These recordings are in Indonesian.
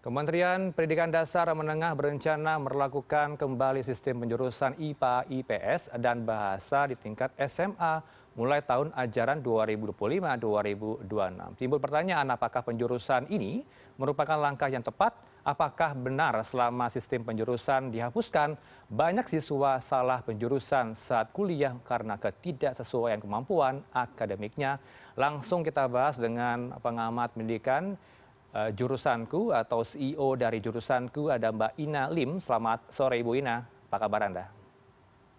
Kementerian Pendidikan Dasar dan Menengah berencana melakukan kembali sistem penjurusan IPA, IPS, dan Bahasa di tingkat SMA mulai tahun ajaran 2025-2026. Timbul pertanyaan apakah penjurusan ini merupakan langkah yang tepat? Apakah benar selama sistem penjurusan dihapuskan, banyak siswa salah penjurusan saat kuliah karena ketidaksesuaian kemampuan akademiknya? Langsung kita bahas dengan pengamat pendidikan jurusanku atau CEO dari jurusanku, ada Mbak Ina Lim. Selamat sore Ibu Ina, apa kabar Anda?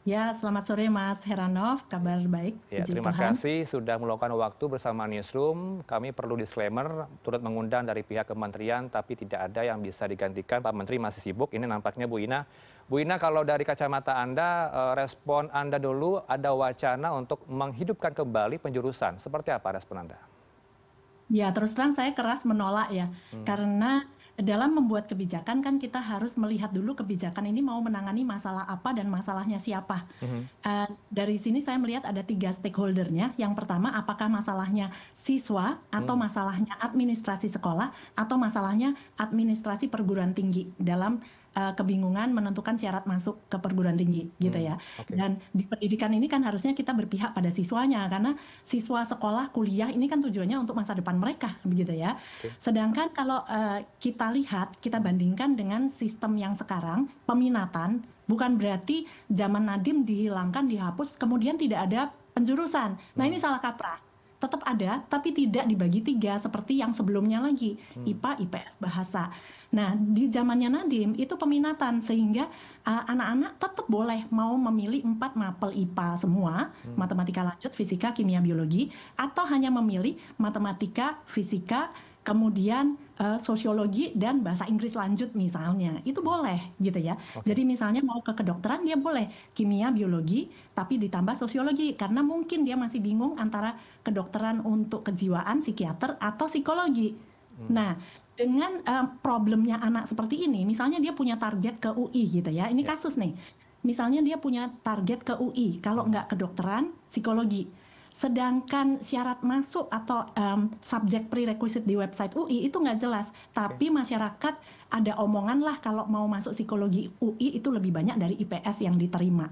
Ya, selamat sore Mas Heranov, kabar baik, Ya, puji terima Tuhan. kasih sudah meluangkan waktu bersama Newsroom. Kami perlu disclaimer, turut mengundang dari pihak kementerian, tapi tidak ada yang bisa digantikan. Pak Menteri masih sibuk, ini nampaknya Bu Ina. Bu Ina, kalau dari kacamata Anda, respon Anda dulu, ada wacana untuk menghidupkan kembali penjurusan. Seperti apa respon Anda? Ya, terus terang saya keras menolak ya, karena dalam membuat kebijakan kan kita harus melihat dulu kebijakan ini mau menangani masalah apa dan masalahnya siapa. Dari sini saya melihat ada 3 stakeholdernya. Yang pertama, apakah masalahnya siswa atau masalahnya administrasi sekolah atau masalahnya administrasi perguruan tinggi dalam kebingungan menentukan syarat masuk ke perguruan tinggi gitu ya. Oke. Dan di pendidikan ini kan harusnya kita berpihak pada siswanya karena siswa sekolah kuliah ini kan tujuannya untuk masa depan mereka begitu ya. Oke. Sedangkan kalau kita lihat, kita bandingkan dengan sistem yang sekarang, peminatan bukan berarti zaman Nadiem dihilangkan, dihapus, kemudian tidak ada penjurusan. Nah ini salah kaprah. Tetap ada, tapi tidak dibagi 3 seperti yang sebelumnya lagi, IPA, IPS, Bahasa. Nah, di zamannya Nadiem itu peminatan sehingga anak-anak tetap boleh mau memilih 4 mapel IPA semua, matematika lanjut, fisika, kimia, biologi, atau hanya memilih matematika, fisika, kemudian sosiologi dan bahasa Inggris lanjut misalnya, itu boleh gitu ya. Jadi misalnya mau ke kedokteran dia boleh kimia, biologi, tapi ditambah sosiologi karena mungkin dia masih bingung antara kedokteran untuk kejiwaan, psikiater atau psikologi. Nah, dengan problemnya anak seperti ini, misalnya dia punya target ke UI gitu ya, ini kasus nih. Misalnya dia punya target ke UI, kalau nggak kedokteran, psikologi. Sedangkan syarat masuk atau subjek prerequisite di website UI itu nggak jelas. Tapi masyarakat ada omongan lah kalau mau masuk psikologi UI itu lebih banyak dari IPS yang diterima.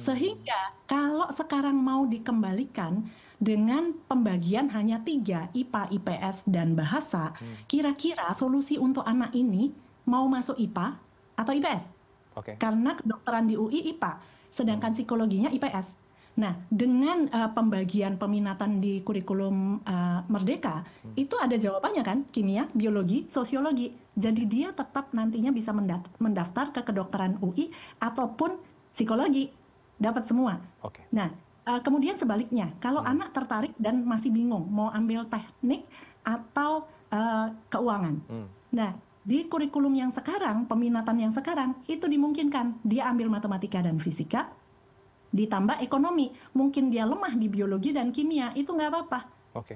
Sehingga kalau sekarang mau dikembalikan dengan pembagian hanya 3, IPA, IPS, dan Bahasa, kira-kira solusi untuk anak ini mau masuk IPA atau IPS? Karena kedokteran di UI IPA, sedangkan psikologinya IPS. Nah, dengan pembagian peminatan di kurikulum Merdeka, itu ada jawabannya kan, kimia, biologi, sosiologi. Jadi dia tetap nantinya bisa mendaftar ke kedokteran UI ataupun psikologi, dapat semua. Nah, kemudian sebaliknya, kalau anak tertarik dan masih bingung mau ambil teknik atau keuangan. Nah, di kurikulum yang sekarang, peminatan yang sekarang, itu dimungkinkan dia ambil matematika dan fisika, ditambah ekonomi, mungkin dia lemah di biologi dan kimia, itu nggak apa-apa.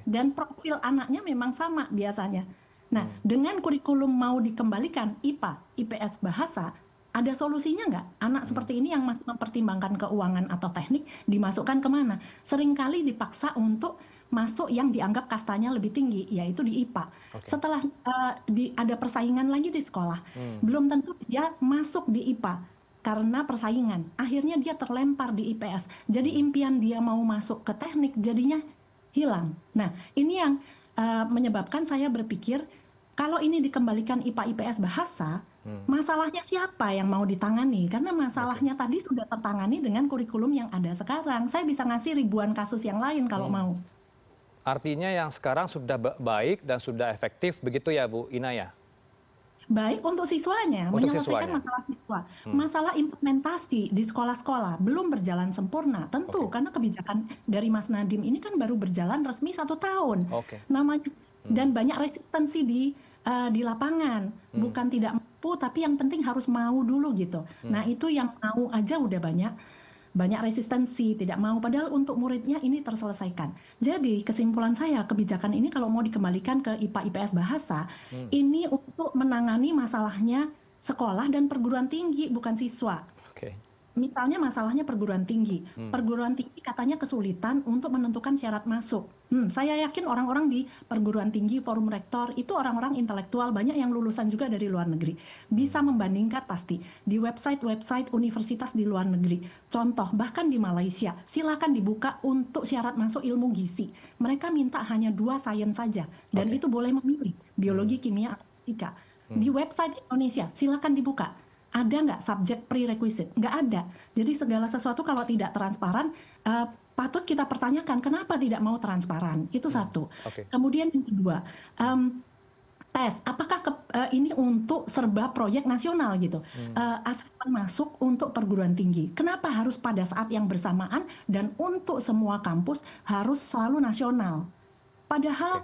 Dan profil anaknya memang sama biasanya. Nah, dengan kurikulum mau dikembalikan IPA, IPS, Bahasa, ada solusinya nggak? Anak seperti ini yang masih mempertimbangkan keuangan atau teknik, dimasukkan kemana? Seringkali dipaksa untuk masuk yang dianggap kastanya lebih tinggi, yaitu di IPA. Setelah ada persaingan lagi di sekolah, belum tentu dia masuk di IPA. Karena persaingan, akhirnya dia terlempar di IPS. Jadi impian dia mau masuk ke teknik jadinya hilang. Nah, ini yang menyebabkan saya berpikir kalau ini dikembalikan IPA, IPS, Bahasa, masalahnya siapa yang mau ditangani? Karena masalahnya tadi sudah tertangani dengan kurikulum yang ada sekarang. Saya bisa ngasih ribuan kasus yang lain kalau mau. Artinya yang sekarang sudah baik dan sudah efektif begitu ya Bu Ina ya? Baik untuk siswanya, menyelesaikan masalah siswa. Masalah implementasi di sekolah-sekolah belum berjalan sempurna, tentu karena kebijakan dari Mas Nadiem ini kan baru berjalan resmi 1 tahun. Namanya dan banyak resistensi di lapangan, bukan tidak mampu, tapi yang penting harus mau dulu gitu. Nah itu yang mau aja udah banyak resistensi, tidak mau, padahal untuk muridnya ini terselesaikan. Jadi kesimpulan saya, kebijakan ini kalau mau dikembalikan ke IPA, IPS, Bahasa, ini untuk menangani masalahnya sekolah dan perguruan tinggi, bukan siswa. Misalnya masalahnya perguruan tinggi. Perguruan tinggi katanya kesulitan untuk menentukan syarat masuk. Saya yakin orang-orang di perguruan tinggi, forum rektor, itu orang-orang intelektual, banyak yang lulusan juga dari luar negeri. Bisa membandingkan pasti di website-website universitas di luar negeri. Contoh, bahkan di Malaysia, silakan dibuka untuk syarat masuk ilmu gizi. Mereka minta hanya 2 sains saja, dan Oke. itu boleh memilih, biologi, kimia, atau fisika. Di website Indonesia, silakan dibuka. Ada nggak subjek prerequisite? Nggak ada. Jadi segala sesuatu kalau tidak transparan, patut kita pertanyakan kenapa tidak mau transparan. Itu satu. Oke. Kemudian yang kedua, tes. Apakah ini untuk serba proyek nasional gitu? Asesmen masuk untuk perguruan tinggi. Kenapa harus pada saat yang bersamaan dan untuk semua kampus harus selalu nasional? Padahal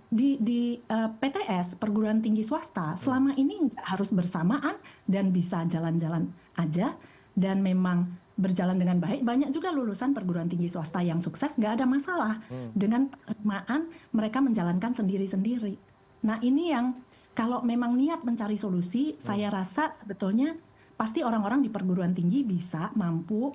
di PTS, perguruan tinggi swasta, selama ini nggak harus bersamaan dan bisa jalan-jalan aja, dan memang berjalan dengan baik. Banyak juga lulusan perguruan tinggi swasta yang sukses, nggak ada masalah dengan penerimaan, mereka menjalankan sendiri-sendiri. Nah ini yang kalau memang niat mencari solusi, saya rasa sebetulnya pasti orang-orang di perguruan tinggi bisa, mampu.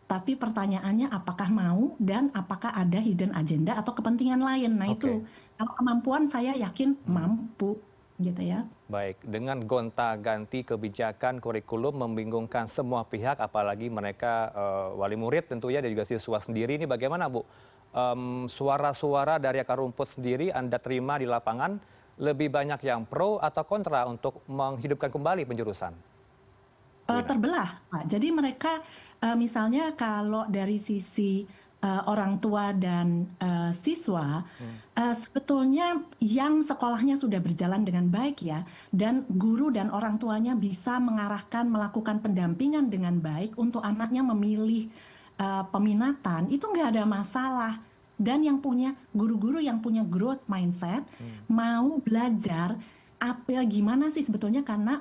Tapi pertanyaannya apakah mau dan apakah ada hidden agenda atau kepentingan lain. Nah itu, kalau kemampuan saya yakin mampu gitu ya. Baik, dengan gonta-ganti kebijakan kurikulum membingungkan semua pihak, apalagi mereka wali murid tentunya dan juga siswa sendiri, ini bagaimana Bu? Suara-suara dari akar rumput sendiri Anda terima di lapangan, lebih banyak yang pro atau kontra untuk menghidupkan kembali penjurusan? Terbelah, Pak. Jadi mereka misalnya kalau dari sisi orang tua dan siswa, sebetulnya yang sekolahnya sudah berjalan dengan baik ya, dan guru dan orang tuanya bisa mengarahkan, melakukan pendampingan dengan baik untuk anaknya memilih peminatan, itu nggak ada masalah. Dan yang punya guru-guru yang punya growth mindset, mau belajar gimana sih sebetulnya, karena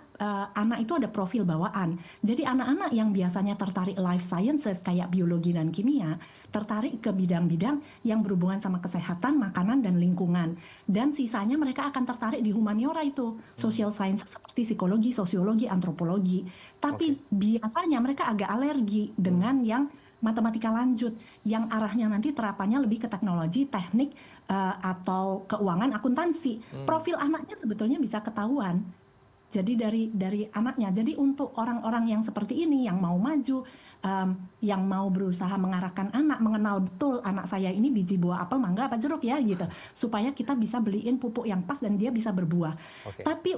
anak itu ada profil bawaan. Jadi anak-anak yang biasanya tertarik life sciences kayak biologi dan kimia, tertarik ke bidang-bidang yang berhubungan sama kesehatan, makanan, dan lingkungan. Dan sisanya mereka akan tertarik di humaniora itu, social science seperti psikologi, sosiologi, antropologi. Tapi biasanya mereka agak alergi dengan yang matematika lanjut, yang arahnya nanti terapannya lebih ke teknologi, teknik, atau keuangan, akuntansi. Profil anaknya sebetulnya bisa ketahuan. Jadi dari anaknya. Jadi untuk orang-orang yang seperti ini, yang mau maju, yang mau berusaha mengarahkan anak, mengenal betul anak saya ini biji buah apel, mangga, apa jeruk ya gitu, supaya kita bisa beliin pupuk yang pas dan dia bisa berbuah. Tapi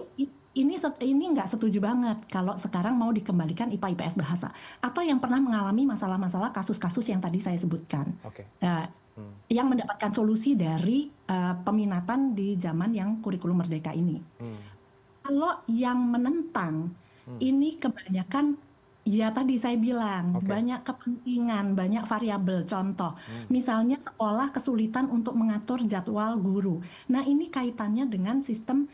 ini nggak setuju banget kalau sekarang mau dikembalikan IPA IPS bahasa, atau yang pernah mengalami masalah-masalah kasus-kasus yang tadi saya sebutkan, yang mendapatkan solusi dari peminatan di zaman yang kurikulum merdeka ini. Kalau yang menentang ini kebanyakan ya tadi saya bilang banyak kepentingan, banyak variabel. Contoh, misalnya sekolah kesulitan untuk mengatur jadwal guru. Nah ini kaitannya dengan sistem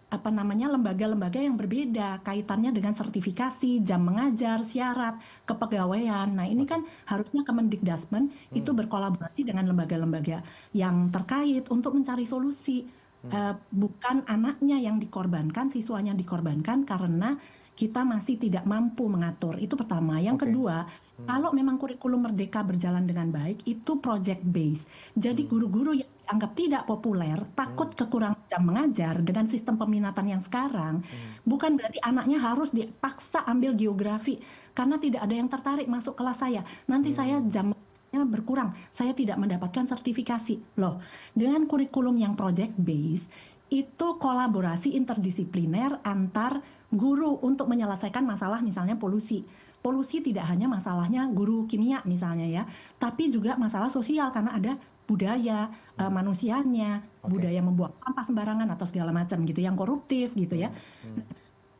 lembaga-lembaga yang berbeda, kaitannya dengan sertifikasi, jam mengajar, syarat, kepegawaian. Nah ini kan harusnya Kemendikbudristek itu berkolaborasi dengan lembaga-lembaga yang terkait untuk mencari solusi. Bukan anaknya yang dikorbankan, siswanya dikorbankan karena kita masih tidak mampu mengatur. Itu pertama. Yang kedua, kalau memang kurikulum merdeka berjalan dengan baik, itu project based. Jadi guru-guru yang dianggap tidak populer, takut kekurangan jam mengajar dengan sistem peminatan yang sekarang, bukan berarti anaknya harus dipaksa ambil geografi karena tidak ada yang tertarik masuk kelas saya. Nanti saya jamnya berkurang, saya tidak mendapatkan sertifikasi. Loh, dengan kurikulum yang project based, itu kolaborasi interdisipliner antar guru untuk menyelesaikan masalah misalnya polusi. Polusi tidak hanya masalahnya guru kimia misalnya ya, tapi juga masalah sosial karena ada budaya manusianya, budaya membuang sampah sembarangan atau segala macam gitu yang koruptif gitu ya.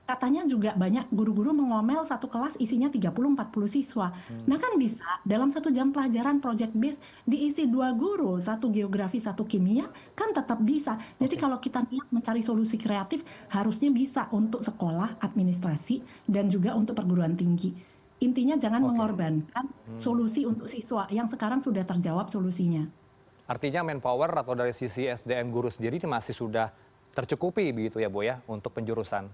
Katanya juga banyak guru-guru mengomel satu kelas isinya 30-40 siswa. Nah kan bisa dalam 1 jam pelajaran project based diisi 2 guru, 1 geografi, 1 kimia, kan tetap bisa. Jadi kalau kita niat mencari solusi kreatif, harusnya bisa untuk sekolah, administrasi, dan juga untuk perguruan tinggi. Intinya jangan mengorbankan solusi untuk siswa yang sekarang sudah terjawab solusinya. Artinya manpower atau dari sisi SDM guru sendiri masih sudah tercukupi begitu ya Bu ya untuk penjurusan?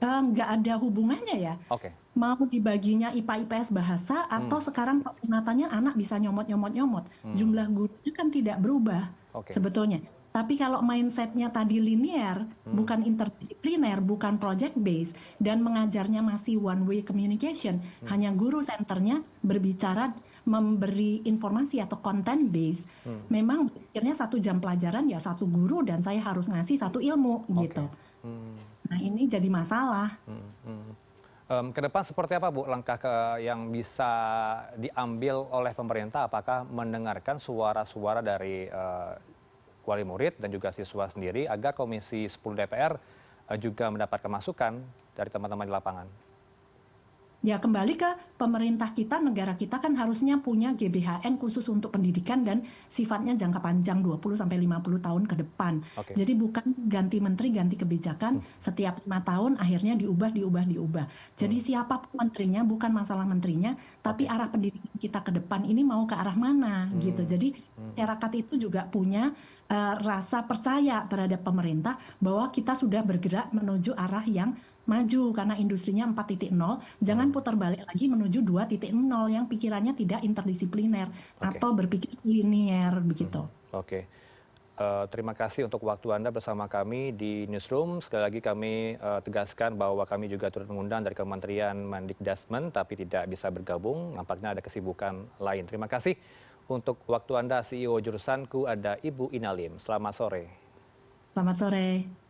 nggak ada hubungannya ya. Oke. Mau dibaginya IPA IPS bahasa atau sekarang peminatannya anak bisa nyomot. Jumlah gurunya kan tidak berubah Oke. sebetulnya. Tapi kalau mindsetnya tadi linear, bukan interdisipliner, bukan project based, dan mengajarnya masih one way communication, hanya guru senternya berbicara, memberi informasi atau content based, memang pikirnya 1 jam pelajaran ya 1 guru dan saya harus ngasih 1 ilmu gitu. Nah ini jadi masalah. Ke depan seperti apa Bu langkah yang bisa diambil oleh pemerintah? Apakah mendengarkan suara-suara dari wali murid dan juga siswa sendiri agar Komisi 10 DPR juga mendapatkan masukan dari teman-teman di lapangan? Ya kembali ke pemerintah kita, negara kita kan harusnya punya GBHN khusus untuk pendidikan dan sifatnya jangka panjang 20-50 tahun ke depan. Oke. Jadi bukan ganti menteri, ganti kebijakan setiap 5 tahun akhirnya diubah. Jadi siapapun menterinya bukan masalah menterinya, tapi arah pendidikan kita ke depan ini mau ke arah mana gitu. Jadi masyarakat itu juga punya rasa percaya terhadap pemerintah bahwa kita sudah bergerak menuju arah yang maju karena industrinya 4.0, jangan putar balik lagi menuju 2.0 yang pikirannya tidak interdisipliner atau berpikir linear begitu. Oke. Terima kasih untuk waktu Anda bersama kami di Newsroom. Sekali lagi kami tegaskan bahwa kami juga turut mengundang dari Kementerian Mendikbudrismen tapi tidak bisa bergabung, nampaknya ada kesibukan lain. Terima kasih untuk waktu Anda, CEO Jurusanku, ada Ibu Ina Lim. Selamat sore. Selamat sore.